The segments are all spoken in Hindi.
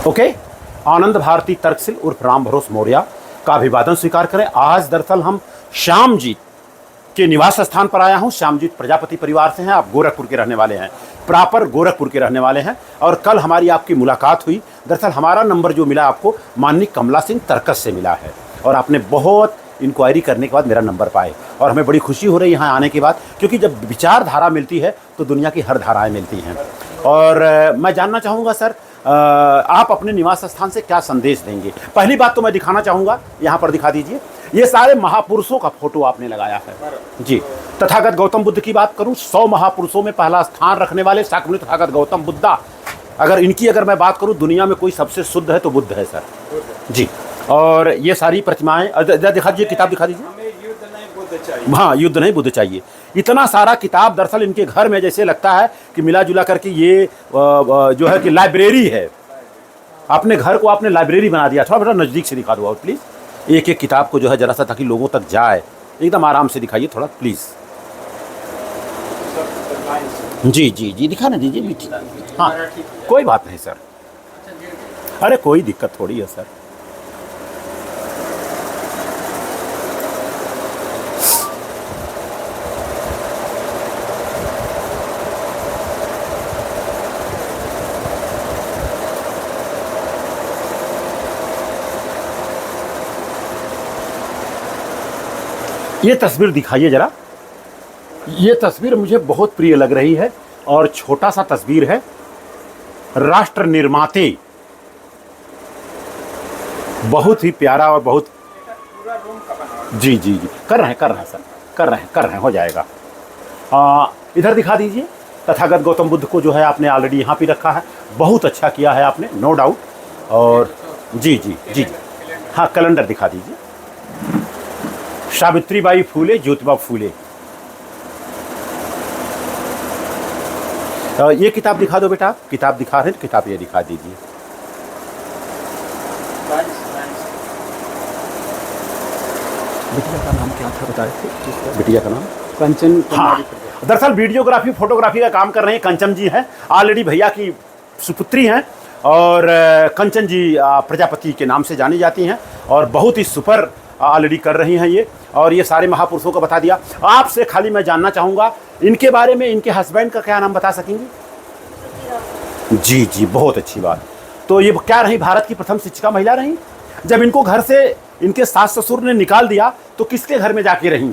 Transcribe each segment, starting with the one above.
ओके, आनंद भारती तर्कशील उर्फ राम भरोस मौर्य का अभिवादन स्वीकार करें। आज दरअसल हम श्यामजीत के निवास स्थान पर आया हूं। श्यामजीत प्रजापति परिवार से हैं, आप गोरखपुर के रहने वाले हैं, प्रॉपर गोरखपुर के रहने वाले हैं। और कल हमारी आपकी मुलाकात हुई। दरअसल हमारा नंबर जो मिला आपको माननीय कमला सिंह तरकस से मिला है और आपने बहुत इंक्वायरी करने के बाद मेरा नंबर पाए और हमें बड़ी खुशी हो रही है यहाँ आने के बाद, क्योंकि जब विचारधारा मिलती है तो दुनिया की हर धाराएं मिलती हैं। और मैं जानना चाहूँगा सर, आप अपने निवास स्थान से क्या संदेश देंगे? पहली बात तो मैं दिखाना चाहूँगा, यहाँ पर दिखा दीजिए, ये सारे महापुरुषों का फोटो आपने लगाया है जी। तथागत गौतम बुद्ध की बात करूँ, 100 महापुरुषों में पहला स्थान रखने वाले शाक्यमुनि तथागत गौतम बुद्धा, अगर मैं बात करूँ दुनिया में कोई सबसे शुद्ध है तो बुद्ध है सर जी। और ये सारी प्रतिमाएं दिखा दीजिए, किताब दिखा दीजिए। हाँ, युद्ध नहीं बुद्ध चाहिए। इतना सारा किताब दरअसल इनके घर में जैसे लगता है कि मिला जुला करके ये जो है कि लाइब्रेरी है। अपने घर को आपने लाइब्रेरी बना दिया। थोड़ा बेटा नज़दीक से दिखा दो और प्लीज़, एक एक किताब को जो है जरा सा, ताकि लोगों तक जाए। एकदम आराम से दिखाइए थोड़ा प्लीज़। जी जी जी, दिखा ना दीजिए। हाँ, कोई बात नहीं सर, अरे कोई दिक्कत थोड़ी है सर। ये तस्वीर दिखाइए जरा। ये तस्वीर मुझे बहुत प्रिय लग रही है और छोटा सा तस्वीर है। राष्ट्र निर्माते, बहुत ही प्यारा और बहुत जी जी जी, कर रहे हैं सर, कर रहे हैं, हो जाएगा। इधर दिखा दीजिए। तथागत गौतम बुद्ध को जो है आपने ऑलरेडी यहाँ पे रखा है, बहुत अच्छा किया है आपने, नो डाउट। और जी जी जी, हाँ कैलेंडर दिखा दीजिए। सावित्रीबाई फूले, ज्योतिबा फूले। ये किताब दिखा दो बेटा, किताब दिखा रहे हैं, किताब ये दिखा दीजिए। बिटिया का नाम क्या था बता रहे थे? बिटिया का नाम कंचन। हाँ, दरअसल वीडियोग्राफी फोटोग्राफी का काम कर रहे हैं कंचन जी हैं, ऑलरेडी भैया की सुपुत्री हैं। और कंचन जी प्रजापति के नाम से जानी जाती हैं और बहुत ही सुपर ऑलरेडी कर रही हैं ये। और ये सारे महापुरुषों को बता दिया। आपसे खाली मैं जानना चाहूँगा इनके बारे में, इनके हस्बैंड का क्या नाम बता सकेंगे? जी जी, बहुत अच्छी बात। तो ये क्या रही? भारत की प्रथम शिक्षिका महिला रही। जब इनको घर से इनके सास ससुर ने निकाल दिया तो किसके घर में जाके रही,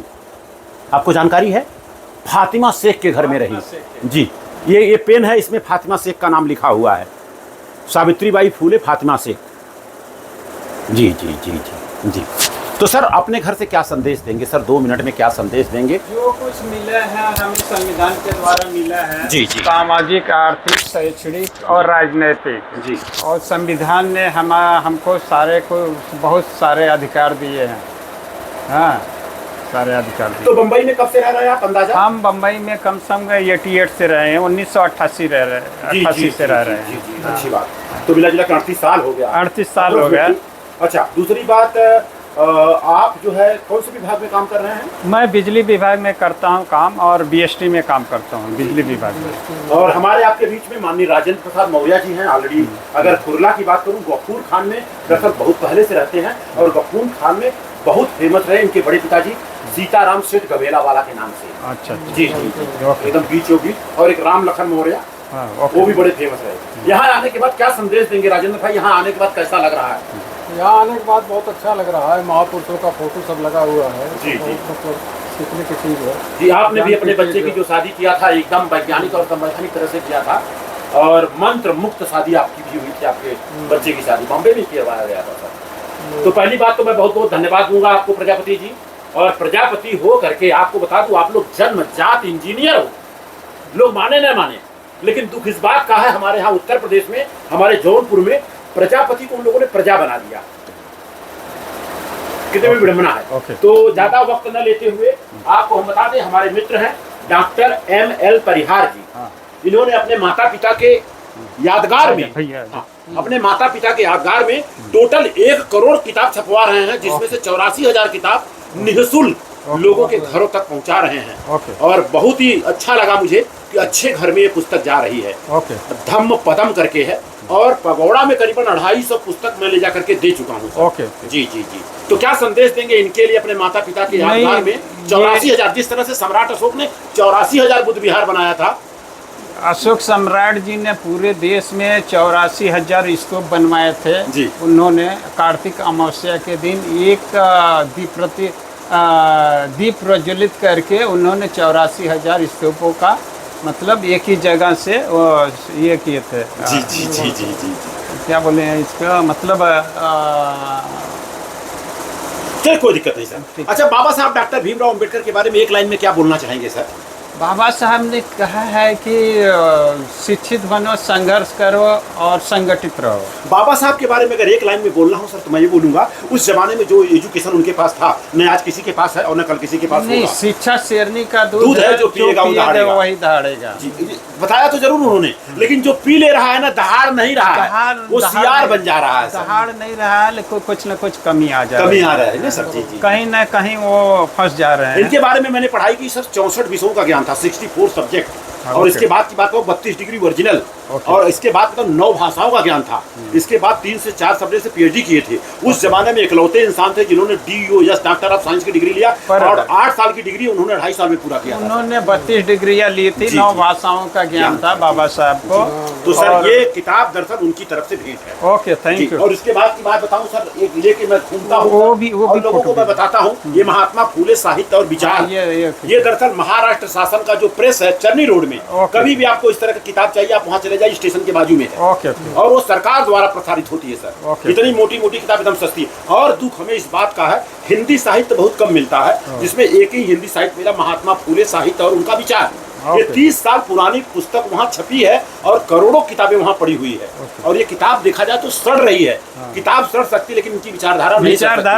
आपको जानकारी है? फातिमा शेख के घर में रही जी। ये पेन है, इसमें फातिमा शेख का नाम लिखा हुआ है, सावित्रीबाई फूले फातिमा शेख। जी जी जी जी जी। तो सर अपने घर से क्या संदेश देंगे सर? 2 मिनट में क्या संदेश देंगे? जो कुछ मिला है हमें संविधान के द्वारा मिला है जी जी, सामाजिक, आर्थिक, शैक्षणिक और राजनीतिक जी। और संविधान ने हमको सारे को बहुत सारे अधिकार दिए हैं। हाँ, सारे अधिकार दिए। तो बम्बई में कब से रह रहे हैं आप अंदाजा? हम बम्बई में कम से कम 88 से रहे हैं, 1988 रह रहे हैं, 88 से रह रहे हैं। अच्छी बात। तो मिला जुला 38 साल हो गया। 38 साल हो गया। अच्छा, दूसरी बात, आप जो है कौन से विभाग में काम कर रहे हैं? मैं बिजली विभाग में करता हूं काम और बीएसटी में काम करता हूं, बिजली विभाग में। और हमारे आपके बीच में माननीय राजेंद्र प्रसाद मौर्य जी हैं ऑलरेडी। अगर कुरला की बात करूं, गफूर खान में दरअसल बहुत पहले से रहते हैं और गफूर खान में बहुत फेमस रहे इनके बड़े पिताजी सीताराम सेठ गवेला वाला के नाम से। अच्छा जी जी, एकदम बीचों बीच। और एक राम लखन मौर्य, वो भी बड़े फेमस रहे। यहाँ आने के बाद क्या संदेश देंगे राजेंद्र भाई? यहाँ आने के बाद कैसा लग रहा है? यहाँ आने के बाद बहुत अच्छा लग रहा है। महापुरुषों का फोटो सब लगा हुआ है जी जी, मतलब सीखने की चीज़ है जी। आपने भी अपने बच्चे की जो शादी किया था एकदम वैज्ञानिक और संवैधानिक तरह से किया था और मंत्र मुक्त शादी आपकी भी हुई थी। आपके बच्चे की शादी बॉम्बे में करवाया गया था सर। तो पहली बात तो मैं बहुत बहुत धन्यवाद दूंगा आपको प्रजापति जी। और प्रजापति हो करके आपको बता दूं, आप लोग जन्मजात इंजीनियर हो। लोग माने न माने, लेकिन दुख इस बात का है हमारे यहाँ उत्तर प्रदेश में, हमारे जौनपुर में प्रजापति को उन लोगों ने प्रजा बना दिया। कितने भी विडंबना है। तो ज्यादा वक्त न लेते हुए आपको हम बता दें, हमारे मित्र हैं डॉक्टर ML परिहार जी। इन्होंने अपने माता पिता के यादगार में, अपने माता पिता के यादगार में टोटल 1 करोड़ किताब छपवा रहे हैं, जिसमें से 84,000 किताब निःशुल्क लोगों के घरों तक पहुंचा रहे हैं। और बहुत ही अच्छा लगा मुझे कि अच्छे घर में ये पुस्तक जा रही है। धम्म पदम करके है, और पगोड़ा में करीबन 250 पुस्तक मैं ले जाकर के दे चुका हूँ सर। ओके। जी जी जी। तो क्या संदेश देंगे इनके लिए अपने माता पिता के नहीं, यादगार में? 84,000, जिस तरह से सम्राट अशोक ने 84,000 बुद्ध विहार बनाया था। अशोक सम्राट जी ने पूरे देश में 84,000 स्तूप बनवाए थे जी। उन्होंने कार्तिक अमावस्या के दिन एक दीप प्रज्वलित करके उन्होंने 84,000 स्तूपों का मतलब एक ही जगह से वो ये किए थे। जी जी जी जी जी। क्या बोले हैं इसका मतलब चल कोई दिक्कत नहीं सर। अच्छा, बाबा साहब डॉक्टर भीमराव अंबेडकर के बारे में एक लाइन में क्या बोलना चाहेंगे सर? बाबा साहब ने कहा है कि शिक्षित बनो, संघर्ष करो और संगठित रहो। बाबा साहब के बारे में अगर एक लाइन में बोलना हो सर तो मैं ये बोलूंगा, उस जमाने में जो एजुकेशन उनके पास था न आज किसी के पास है और न कल किसी के पास नहीं, होगा। शिक्षा शेरनी का दूध है, जो पिएगा वो दहाड़ेगा। वही दहाड़ेगा। जी, बताया तो जरूर उन्होंने, लेकिन जो पी ले रहा है ना, दहाड़ नहीं रहा है, वो सियार बन जा रहा है। दहाड़ नहीं रहा है, लेकिन कुछ न कुछ कमी आ जा कमी आ रहा है ना सर। जी जी। कहीं न कहीं वो फंस जा रहे हैं। इनके बारे में मैंने पढ़ाई की सर, 64 विषयों का ज्ञान था, 64 सब्जेक्ट। और इसके बाद की बात करो 32 डिग्री ओरिजिनल, और इसके बाद मतलब 9 भाषाओं का ज्ञान था। इसके बाद 3 से 4 सब्जेक्ट से पीएचडी किए थे। उस जमाने में इकलौते इंसान थे जिन्होंने DOS डॉक्टर ऑफ साइंस की डिग्री लिया, और 8 साल की डिग्री उन्होंने 2.5 साल में पूरा किया। उन्होंने 32 डिग्रियां ली थी, 9 भाषाओं का ज्ञान था बाबा साहब को। तो सर ये किताब दरअसल उनकी तरफ से भेंट है। Okay, thank you. और इसके बाद की बात बताऊं सर, एक लेके मैं घूमता हूँ वो भी और लोगों को मैं बताता हूँ, ये महात्मा फूले साहित्य और विचार, ये दरअसल महाराष्ट्र शासन का जो प्रेस है चरनी रोड में, कभी भी आपको इस तरह की किताब चाहिए आप वहाँ चले जाइए, स्टेशन के बाजू में है। ओके। और वो सरकार द्वारा प्रसारित होती है सर। इतनी मोटी मोटी किताब एकदम सस्ती है। और दुख हमें इस बात का है, हिंदी साहित्य बहुत कम मिलता है, जिसमें एक ही हिंदी साहित्य मिला, महात्मा फूले साहित्य और उनका विचार। ये 30 साल पुरानी पुस्तक वहाँ छपी है और करोड़ों किताबें वहाँ पड़ी हुई है। और ये किताब देखा जाए तो सड़ रही है। किताब सड़ सकती, लेकिन इनकी विचारधारा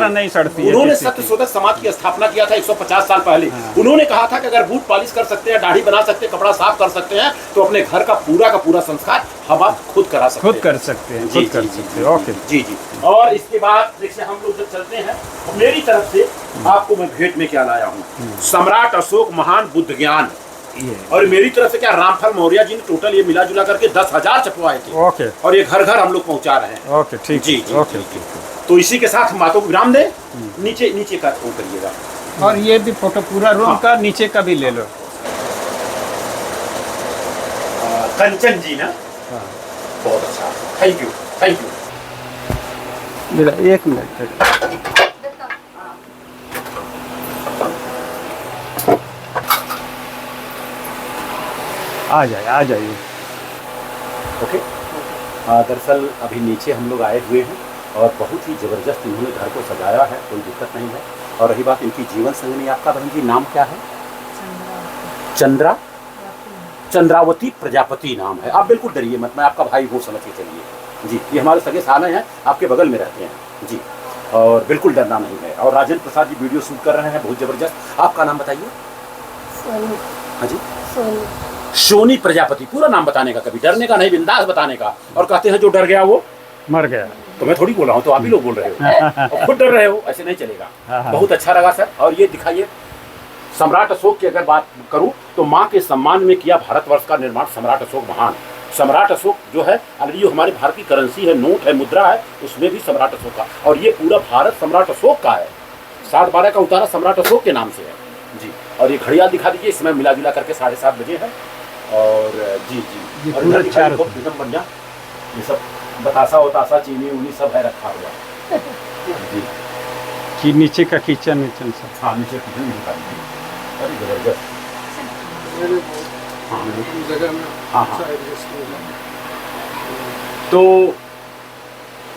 नहीं सड़ती। उन्होंने सत्यशोधक समाज की स्थापना किया था 150 साल पहले। उन्होंने कहा था कि अगर बूट पॉलिश कर सकते हैं, दाढ़ी बना सकते हैं, कपड़ा साफ कर सकते हैं, तो अपने घर का पूरा संस्कार हम आप खुद करा सकते हैं। खुद कर सकते हैं। ओके जी जी। और इसके बाद देखिए हम लोग जब चलते हैं, मेरी तरफ से आपको मैं भेंट में क्या लाया हूँ, सम्राट अशोक महान बुद्ध ज्ञान। और मेरी तरफ से क्या रामफल मौर्य जी ने टोटल ये मिला जुला करके 10,000 छपवाए थे। ओके। और ये घर घर हम लोग पहुंचा रहे हैं। ओके, ठीक। जी जी। ओके। तो इसी के साथ मातों को विराम दे, नीचे का वो करिएगा। और ये भी फोटो पूरा रूम का नीचे का भी ले लो। कंचन जी ना, बहुत अच्छा, थैंक यू। एक मिनट। आ जाइए। ओके। दरअसल अभी नीचे हम लोग आए हुए हैं और बहुत ही ज़बरदस्त इन्होंने घर को सजाया है, कोई दिक्कत नहीं है। और रही बात इनकी जीवन संगिनी, आपका बहन जी नाम क्या है? चंद्रावती प्रजापति नाम है। आप बिल्कुल डरिए मत, मैं आपका भाई वो समझ के चलिए जी। ये हमारे सगे साले हैं, आपके बगल में रहते हैं जी, और बिल्कुल डरना नहीं है। और राजेंद्र प्रसाद जी वीडियो शूट कर रहे हैं, बहुत ज़बरदस्त। आपका नाम बताइए। हाँ जी, सोनी प्रजापति। पूरा नाम बताने का, कभी डरने का नहीं, बिंदास बताने का। और कहते हैं जो डर गया वो मर गया। तो मैं थोड़ी बोल रहा हूँ, तो आप ही लोग बोल रहे हो और खुद डर रहे हो, ऐसे नहीं चलेगा। बहुत अच्छा लगा सर। और ये दिखाइए, सम्राट अशोक की अगर बात करूं तो माँ के सम्मान में किया भारतवर्ष का निर्माण सम्राट अशोक महान। सम्राट अशोक जो है ऑलरेडी जो हमारी भारत की करेंसी है, नोट है, मुद्रा है, उसमें भी सम्राट अशोक का। और ये पूरा भारत सम्राट अशोक का है। 7/12 का उतारा सम्राट अशोक के नाम से है जी। और ये घड़ियाल दिखा दीजिए, इसमें मिला जुला करके 7:30 बजे है। और जी जी, और इधर दिखाइए बहुत एकदम बढ़िया, ये सब बतासा वतासा चीनी उनी सब है रखा हुआ जी। कि नीचे का किचन सब। हाँ, नीचे किचन में दिखा दीजिए। अरे जबरदस्त। हाँ। तो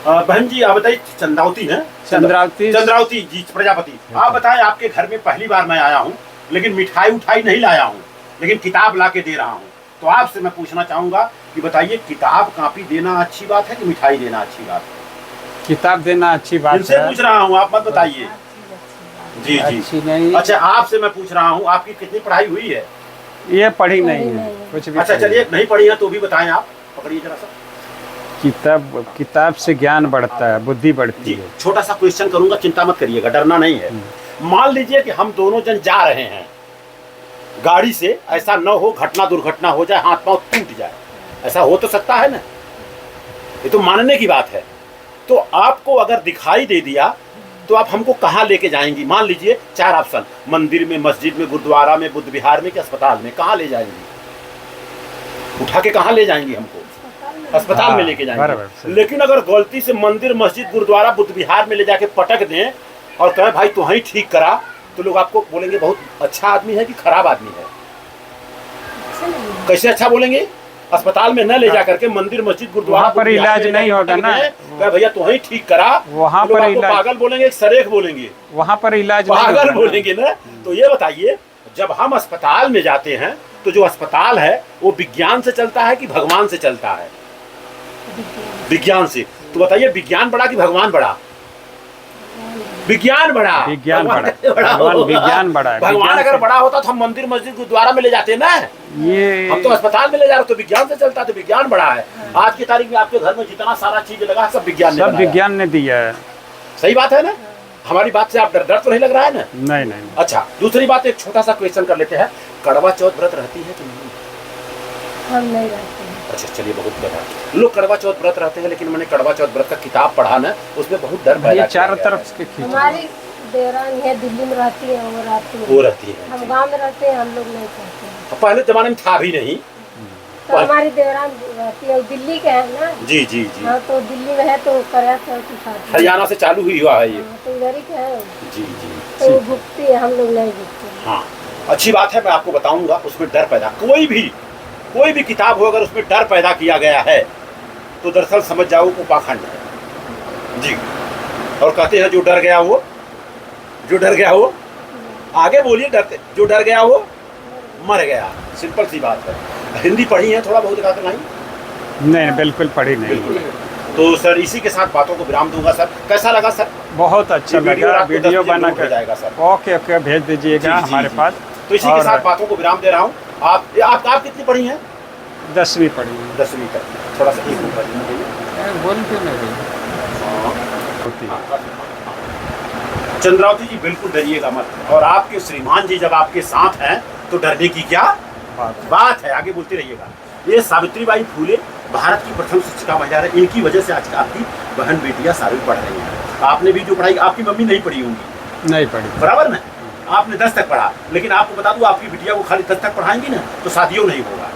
बहन जी आप बताइए, चंद्रावती है? चंद्रावती जी प्रजापति। आप बताएं, आपके घर में पहली बार मैं आया हूँ, लेकिन मिठाई उठाई नहीं लाया हूँ, लेकिन किताब ला के दे रहा हूँ। तो आपसे मैं पूछना चाहूंगा कि बताइए, किताब कापी देना अच्छी बात है कि मिठाई देना अच्छी बात है? किताब देना अच्छी बात है। इनसे पूछ रहा हूँ, आप मत बताइए। जी जी। नहीं। अच्छा, आपसे मैं पूछ रहा हूँ, आपकी कितनी पढ़ाई हुई है? ये पढ़ी नहीं है कुछ भी। अच्छा चलिए, नहीं पढ़ी है तो भी बताएं आप, पकड़िए जरा सा। किताब से ज्ञान बढ़ता है, बुद्धि बढ़ती है। छोटा सा क्वेश्चन करूंगा, चिंता मत करिएगा, डरना नहीं है। मान लीजिए कि हम दोनों जन जा रहे हैं गाड़ी से, ऐसा न हो घटना दुर्घटना हो जाए, हाथ पांव टूट जाए, ऐसा हो तो सकता है ना? ये तो मानने की बात है। तो आपको अगर दिखाई दे दिया तो आप हमको कहाँ लेके जाएंगी? मान लीजिए 4 ऑप्शन, मंदिर में, मस्जिद में, गुरुद्वारा में, बुद्ध विहार में कि अस्पताल में, कहाँ ले जाएंगी? उठा के कहाँ ले जाएंगी हमको? अस्पताल में लेके जाएंगे। लेकिन अगर गलती से मंदिर, मस्जिद, गुरुद्वारा, बुद्ध विहार में ले जाके पटक दें और कहें भाई तू ही ठीक करा, तो लोग आपको बोलेंगे बहुत अच्छा आदमी है कि खराब आदमी है? कैसे अच्छा बोलेंगे? अस्पताल में न ले जा करके मंदिर, मस्जिद, गुरुद्वारा पर इलाज नहीं होगा ना, भैया तू ही ठीक करा, वहाँ पर इलाज, पागल बोलेंगे, सरेख बोलेंगे, वहाँ पर इलाज पागल बोलेंगे ना। तो ये बताइए, जब हम अस्पताल में जाते हैं तो जो अस्पताल है वो विज्ञान से चलता है कि भगवान से चलता है? विज्ञान से। तो बताइए, विज्ञान बड़ा कि भगवान बड़ा? विज्ञान बड़ा। विज्ञान बड़ा। भगवान अगर बड़ा होता तो हम मंदिर, मस्जिद, गुरुद्वारा में ले जाते ना, ये हम तो अस्पताल में ले जा रहे, तो विज्ञान से चलता, तो विज्ञान बड़ा है। आज की तारीख में आपके घर में जितना सारा चीज लगा सब विज्ञान ने दिया है। सही बात है ना? हमारी बात से आप डर तो नहीं लग रहा है ना? नहीं। अच्छा, दूसरी बात, एक छोटा सा क्वेश्चन कर लेते हैं, कड़वा चौथ व्रत रहती है कि नहीं? हम नहीं रहते हैं। अच्छा चलिए, बहुत बेहतर। लोग कड़वा चौथ व्रत रहते हैं, लेकिन मैंने कड़वा चौथ व्रत का किताब पढ़ा ना, उसमें बहुत डर पैदा चारों तरफ से हमारी देवरानी है, दिल्ली में रहती है, वो रहती है। हम गांव में रहते हैं, हम लोग नहीं करते हैं। पहले जमाने में था भी नहीं। तो हमारी देवरान रहती है, दिल्ली के है ना। जी। हाँ, तो दिल्ली में है तो कड़वा चौथ उठाते हैं। हरियाणा से चालू हुआ है ये। तो इधर ही के है। जी। तो वो भुगती है, हम लोग नहीं भुगते। हाँ, अच्छी बात है, मैं आपको बताऊंगा। उसमें डर पैदा, कोई भी किताब हो अगर उसमें डर पैदा किया गया है तो दरअसल समझ जाओ वो पाखंड है जी। और कहते हैं जो डर गया वो आगे बोलिए, डरते जो डर गया वो मर गया। सिंपल सी बात है। हिंदी पढ़ी है थोड़ा बहुत? नहीं, बिल्कुल पढ़ी नहीं। तो सर, इसी के साथ बातों को विराम दूंगा। सर, कैसा लगा सर? बहुत अच्छा लगा। वीडियो बना कर जाएगा सर। ओके, भेज दीजिएगा हमारे पास। तो इसी के साथ बातों को विराम दे रहा हूँ। आप कितनी पढ़ी हैं? 10वीं पढ़ी है। 10वीं तक। थोड़ा सा एक बोल क्यों नहीं? चंद्रावती जी, बिल्कुल डरिएगा मत। और आपके श्रीमान जी जब आपके साथ हैं तो डरने की क्या बात है? आगे बोलते रहिएगा। ये सावित्रीबाई फूले भारत की प्रथम शिक्षिका महिला है। इनकी वजह से आज आपकी बहन बेटियां सारी पढ़ रही हैं। आपने भी जो पढ़ाई, आपकी मम्मी नहीं पढ़ी होंगी? नहीं पढ़ी। बराबर ना? आपने 10 तक पढ़ा, लेकिन आपको बता दूं, आपकी बिटिया को खाली 10 तक पढ़ाएंगी ना तो शादियों नहीं होगा।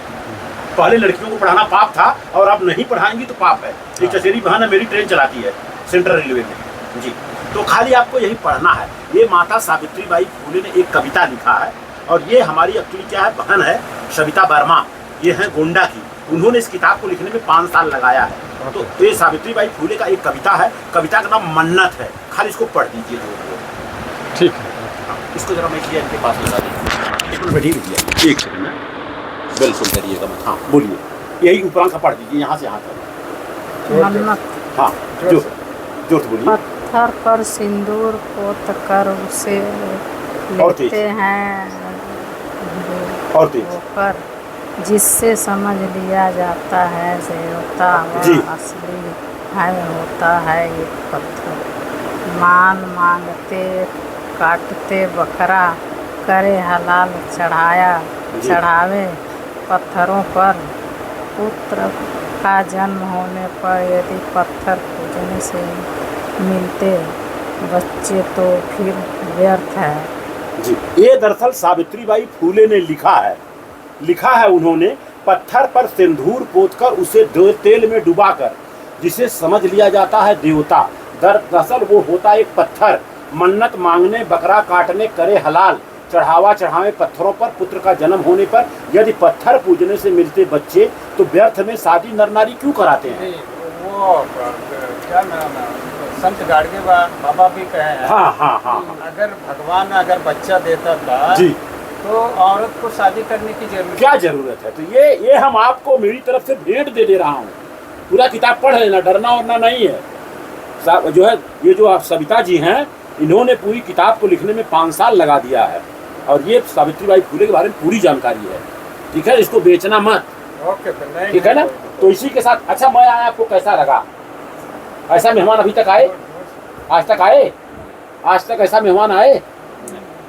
पहले लड़कियों को पढ़ाना पाप था, और अब नहीं पढ़ाएंगी तो पाप है। एक चचेरी बहन है मेरी, ट्रेन चलाती है सेंट्रल रेलवे में जी। तो खाली आपको यही पढ़ना है। ये माता सावित्रीबाई फूले ने एक कविता लिखा है, और ये हमारी एक्चुअली क्या है, बहन है सविता वर्मा, ये है गोंडा की। उन्होंने इस किताब को लिखने में 5 साल लगाया है। तो ये सावित्रीबाई फूले का एक कविता है, कविता का नाम मन्नत है। खाली इसको पढ़ दीजिए। ठीक है। इसको जरा मैं इनके पास लगा दीजिए। बैठी लीजिए एक सेकंड में, बिल्कुल करिएगा मत। हाँ बोलिए, यही उपरांत का पढ़ दीजिए, यहाँ से यहाँ तक। हाँ, जोर बोलिए। पत्थर पर सिंदूर पोत कर उसे लिखते हैं और होकर, जिससे समझ लिया जाता है देवता व असली है होता है ये पत्थर। मान मांगते काटते बकरा, करे हलाल चढ़ावे पत्थरों पर। पुत्र का जन्म होने पर यदि पत्थर पूजने से मिलते बच्चे तो फिर व्यर्थ है जी। ये दरअसल सावित्रीबाई फूले ने लिखा है उन्होंने, पत्थर पर सिंदूर पोतकर उसे तेल में डुबाकर, जिसे समझ लिया जाता है देवता। दरअसल वो होता एक पत्थर। मन्नत मांगने, बकरा काटने, करे हलाल चढ़ावे पत्थरों पर। पुत्र का जन्म होने पर यदि पत्थर पूजने से मिलते बच्चे तो व्यर्थ में शादी नर नारी क्यों कराते हैं? वो क्या नाम है, संत गाड़गे बाबा भी कहे हैं। हाँ। अगर भगवान अगर बच्चा देता था जी, तो औरत को शादी करने की क्या जरूरत है? तो ये हम आपको मेरी तरफ से भेंट दे रहा हूँ। पूरा किताब पढ़ लेना, डरना वरना नहीं है। जो है ये जो आप सविता जी हैं, इन्होंने पूरी किताब को लिखने में 5 साल लगा दिया है, और ये सावित्रीबाई फूले के बारे में पूरी जानकारी है। ठीक है, इसको बेचना मत। ओके, ठीक है ना? तो इसी के साथ, अच्छा मैं आया, आपको कैसा लगा? ऐसा मेहमान अभी तक आए? आज तक ऐसा मेहमान आए?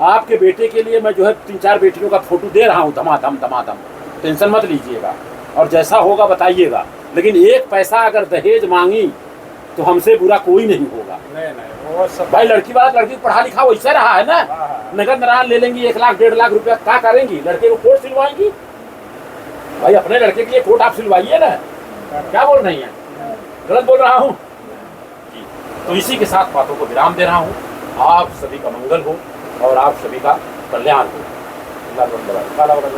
आपके बेटे के लिए मैं जो है 3-4 बेटियों का फोटो दे रहा हूँ, धमाधम। टेंशन मत लीजिएगा, और जैसा होगा बताइएगा। लेकिन एक पैसा अगर दहेज मांगी तो हमसे बुरा कोई नहीं होगा। नहीं वो सब भाई लड़की वाला लड़की पढ़ा लिखा वैसा रहा है ना, नगद नारायण ले लेंगी 1 लाख 1.5 लाख रुपया, क्या करेंगी? लड़के को कोट सिलवाएंगी? भाई अपने लड़के के लिए कोट आप सिलवाइए ना, क्या बोल रही हैं? गलत बोल रहा हूँ? तो इसी के साथ बातों को विराम दे रहा हूँ। आप सभी का मंगल हो और आप सभी का कल्याण हो।